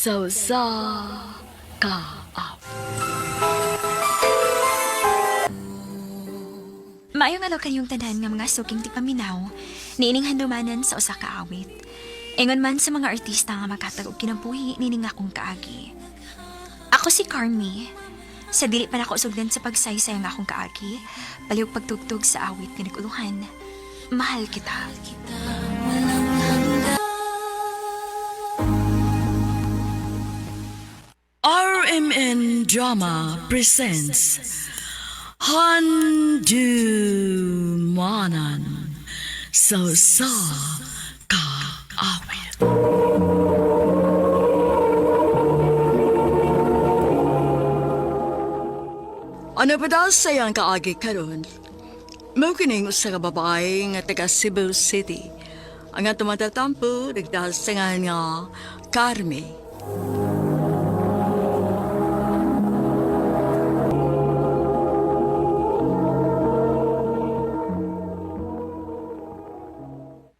Sausa ka up. Maayong alaw kayong tanan nga mga suking tipaminaw, niining handumanan sa usa ka awit. Ingon man sa mga artista nga makatag og kinabuhi nining akong kaagi. Ako si Carmi. Sa dili pa nako sugdan sa pagsaysay nga akong kaagi, palihog pagtugtog sa awit nga naguluhan. Mahal kita. RMN Drama presents Handumanan Sausa ka awit. Ano ba daw sayang kaagi karon? Mao kining usa ka babae nga taga Cebu City. Ang atong matatampo nagdasangan nga Carmi.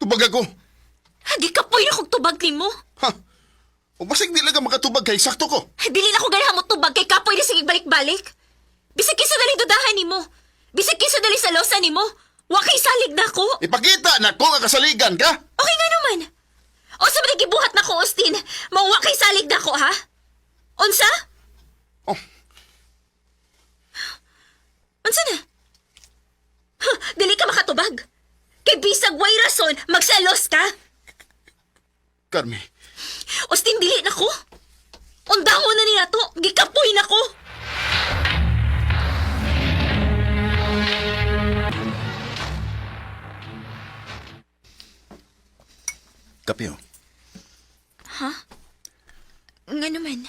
Tubag ako. Hagi ka po'y na kong tubag ni mo. Ha? O basig di lang ka makatubag kay sakto ko. Dili na ko ganahan mo tubag kay kapoy na sige balik-balik. Bisag kinsa dali dudahan ni mo. Bisag kinsa dali sa losa ni mo. Wa kay salig na ko. Ipakita na ko nga kasaligan ka. Okay nga naman. O sa mga gibuhat na ko, Austin, mauwa kay salig na ko, ha? Unsa? Oh, Unsa na? Huh, dili ka makatubag. Kay bisag way rason, magsalos ka. Carmi. Austin, dili na ko. Undangon na nila to. Gikapoy na ko. Kapyo, Ha? Nga naman.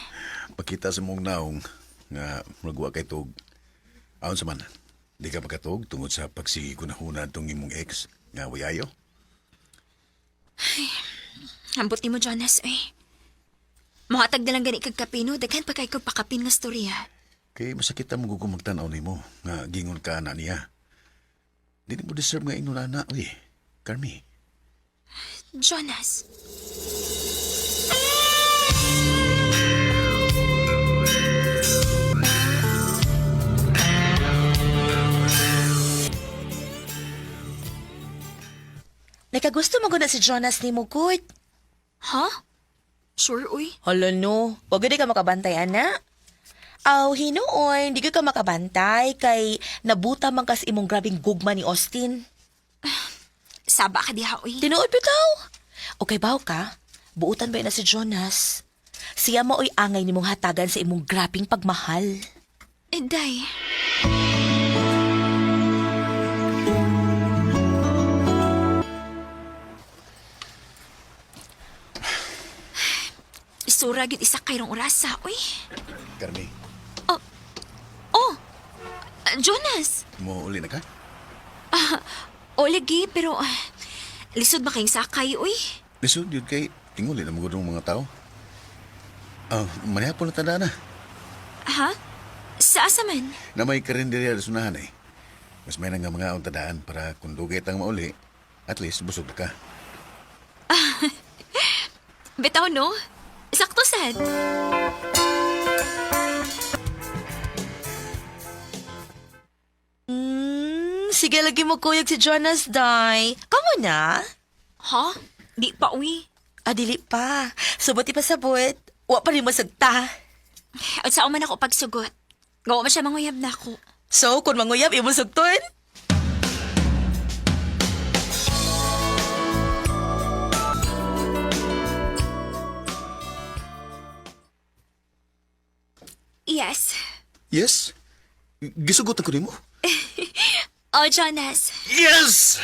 pakita sa mong naong nga magwa kay tug. Aon sa man, di ka makatug tungod sa pagsigunahuna tong imong ex nga wayayo. Ambot ni mo, Jonas, eh. Muhatag na lang gani kag kapino, daghan pa kay ko pakapin nga storya. Kay masakit ang magugumagtanaw nimo nga gingon ka na niya. Di mo deserve nga ingon na, uy, Carmi. Jonas. Nakagusto mo na si Jonas ni mo, good. Ha? Sure, uy. Hala no, wag di ka makabantay, ana. Aw, hinuon, di ka makabantay kay nabuta man kas imong grabing gugma ni Austin. Saba ka diha, uy. Tinuod bitaw. Okay baw ka? Buutan ba na si Jonas? Siya mo oy angay nimong hatagan sa imong grabing pagmahal. Day. Isura gid isa kayrong orasa, uy. Carmi, Oh, Jonas. mo uli na ka? O lagi, pero lisod ba kayong sakay, uy? Lisod yun kay tinguli na magudong mga tao. Manihapon na tanda na. Ha? Sa asa man? Na may karinderya na sunahan eh. Mas may nga mga untadaan para kung dugay tang mauli, at least busog na ka. Bitaw, no? Sakto sad. Sige lagi mo kuyog si Jonas, day. Kamu na? Ha? Di pa, uy. Dili pa. Subuti pa sabot. Wa pa rin masagta. At saan man ako pagsugot? Gawa man siya manguyab na ako. So, kung manguyab, imo sugton? Yes. Yes? Gisugot ako nimo. Oh, Jonas. Yes!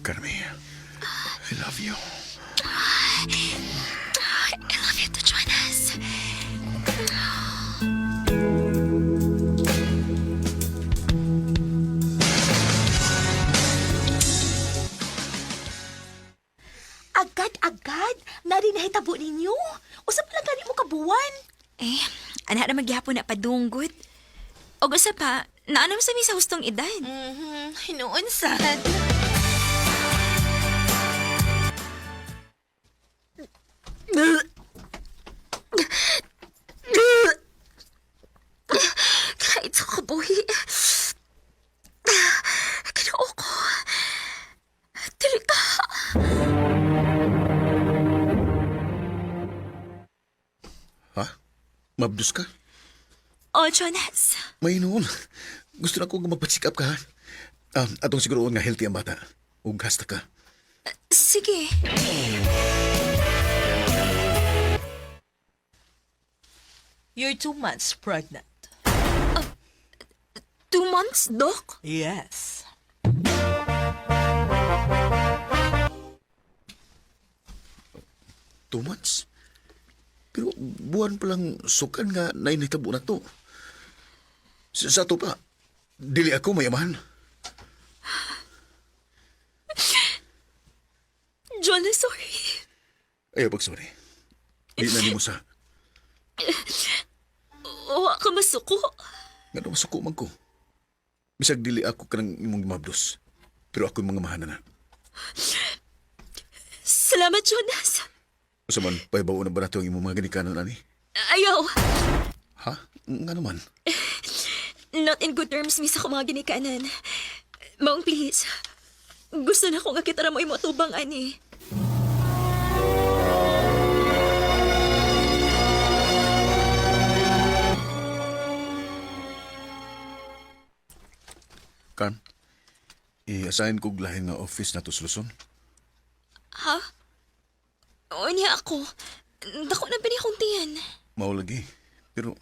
Carmi, I love you. I love you too, Jonas. Agad-agad? Nari nahitabo ninyo? Usap lang gani mo kabuwan? Eh, anak na magyapon na padunggot. O gusto pa, naanam sa mi sa hustong edad. Hinuon sad. Kahit sa kabuhi. Kinoo ko. Dili ka. Ha? Mabdus ka? O, Jonas. May noon. Gusto na ko magpa-check up ka, ha? Atong siguro nga healthy ang bata. Ug hasta ka. Sige. You're 2 months pregnant. 2 months, Doc? Yes. Two months? Pero buwan pa lang sukan nga nainitabo na to. Sa to pa, dili ako mayaman. Jonas, sorry. Ayaw pag-sorry. Di na ni mo sa... Wa ka masuko. Nga na masuko man ko. Bisag dili ako kanang imong mabdos. Pero ako yung mga mahana na. Salamat, Jonas. Usa man, paibaw na ba nato ang imong mga ginikanan, ani? Ayaw. Ha? Nga naman. Not in good terms, misa ko mga ginikanan. Maong, please. Gusto na ko nga kita na mo imotubang, ani. Kan, i-assign ko lahin nga office na to sa Luzon. Ha? O niya ako. Dako na akong tiyan. Mao lagi. Pero,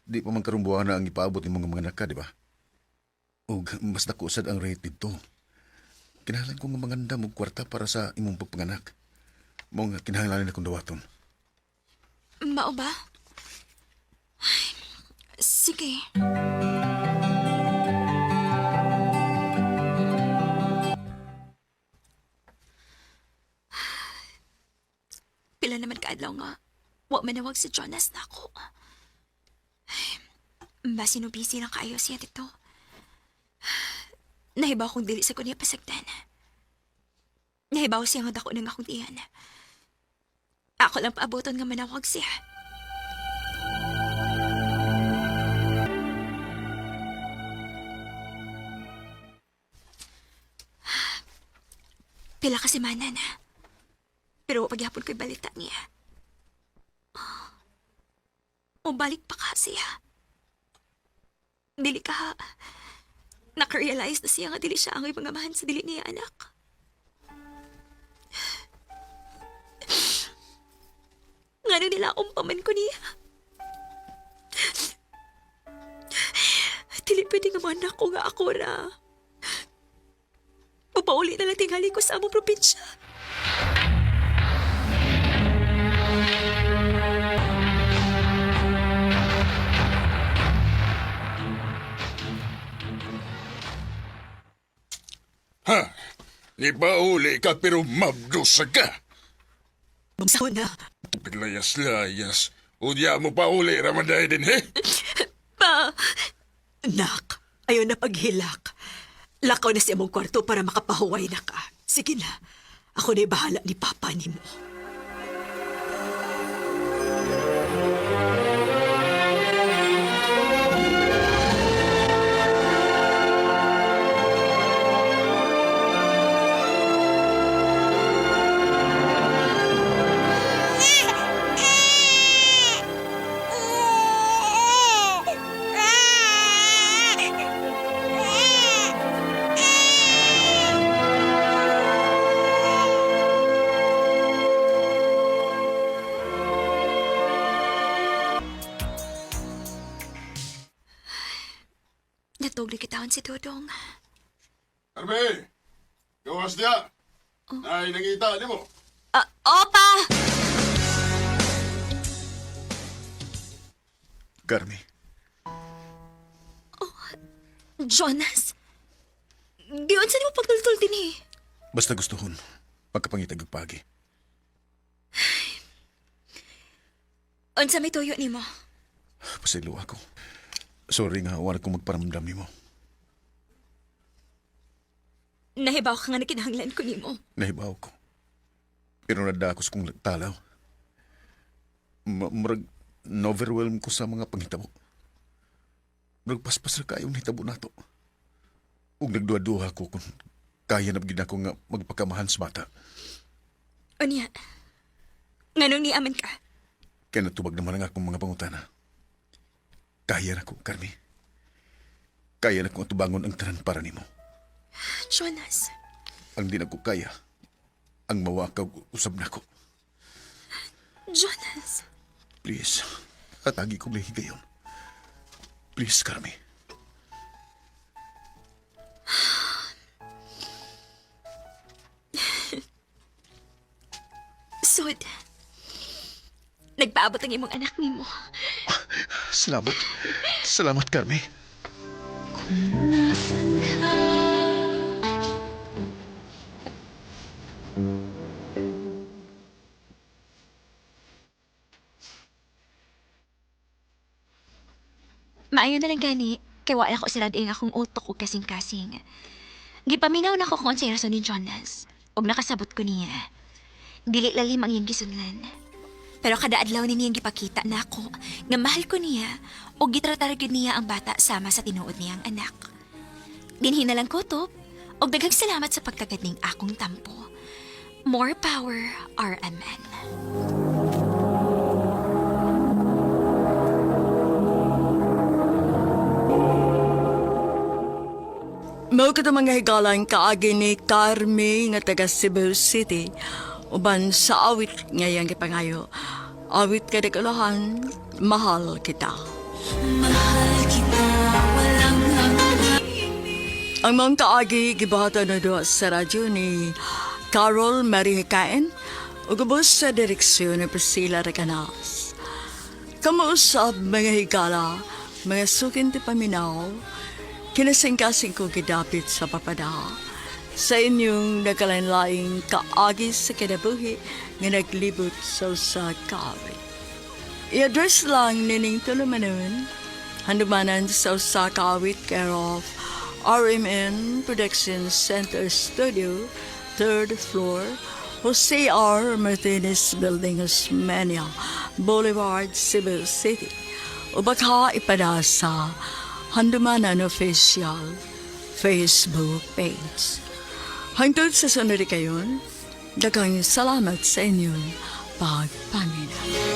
di pa man karumbuhan na ang ipaabot ng mga naka, di ba? O mas nakusad ang rate dito. Kinahanglan ko nga manganda mo kwarta para sa imong pagpanganak. Mao nga kinahanglan akong dawaton. Mao ba? Ay, sige. Pila naman kaadlaw nga. Wa manawag si Jonas na ako. Basi no busy lang kaayo siya dito. Nahibaw kong dili sa kunya pasagdan. Nahibaw siya nga dako ng akong tiyan. Ako lang paaboton nga manawag siya. Pila ka semana na. Pero pagyapon ko'y balita niya. O balik pa ka siya. Dili ka. Nakarealize na siya nga dili siya ang ipangamahan sa dili niya anak. Ngano nila umpaman ko niya. Dili pwede nga mga anak ko nga ako na. Mapauli na lang tingali ko sa among probinsya. Ha? Di ba uli ka pero mabdos ka? Bumsaw na. Layas-layas. Udya mo pa uli, Ramaday din, he? Pa! Nak, ayaw na paghilak. Lakaw na sa imong kwarto para makapahuway na ka. Sige na, ako na'y bahala ni Papa ni mo. Natugli kitawan si Dodong. Carmen! Gawas niya! Ay, nangita, di mo? Opa! Carmi, Jonas? Giyon sa mo pagtultul din eh. basta gustuhon. Pagkapangitag og pagi. Unsa may tuyo ni mo? Pasaylo ako. Sorry nga, wala kong magparamdam mo. Nahibaw ka nga na kinahanglan ko nimo. Nahibaw ko. Pero nadakos kong talaw. Murag na-overwhelm ko sa mga panghitabo. Murag paspas na kayong hitabo na to. Ug nagduha-duha ko kung kaya na gid ako nga magpakamahan sa bata. Unya, nganong niaman ka? Kaya natubag naman ang akong mga pangutana. Kaya na ko, Carmi. Kaya na ko atubangon ang tanan para nimo. Jonas, Ang di na ko kaya, ang mawakaw usab na ko. Jonas. Please, atagi kong lihigayon. Please, Carmi. Sod, nagpaabot ang imong anak nimo. Salamat. Salamat, Carmi. Maayo na lang gani, kay wala ko sila diing akong utok o kasing-kasing. Gipaminaw na ko kung sa rason ni Jonas, og nakasabot ko niya. Dili lalim ang iyang gisunlan. Pero kada adlaw ni niyang gipakita na ako nga mahal ko niya o gitratar gyud niya ang bata sama sa tinuod niyang anak. Dinhi na lang kutob og daghang salamat sa pagtagad ning akong tampo. More power, RMN. Mao ka mga higalang kaagi ni Carmi nga taga Cebu City. Uban sa awit ngayang gipangayo. Awit ka dekalahan, mahal kita. Ang mga kaagi gibahata na doon sa radyo ni Carol Marie Hikain o gubos sa direksyon ni Priscilla Recanas. Kamuusap mga higala, mga sukin ti paminaw, kinasingkasing ko gidapit sa papada sa inyong nagkalain-laing kaagi sa kinabuhi nga naglibot sa usa kaawit. I-address lang nining tulumanon, handumanan sa usa kaawit care of RMN Production Center Studio, 3rd floor, Jose R. Martinez Building, Osmeña, Boulevard, Cebu City. O baka ipada sa Handumanan Official Facebook page. Hangtod sa sunod kayon, daghang salamat sa inyong pagpaminaw.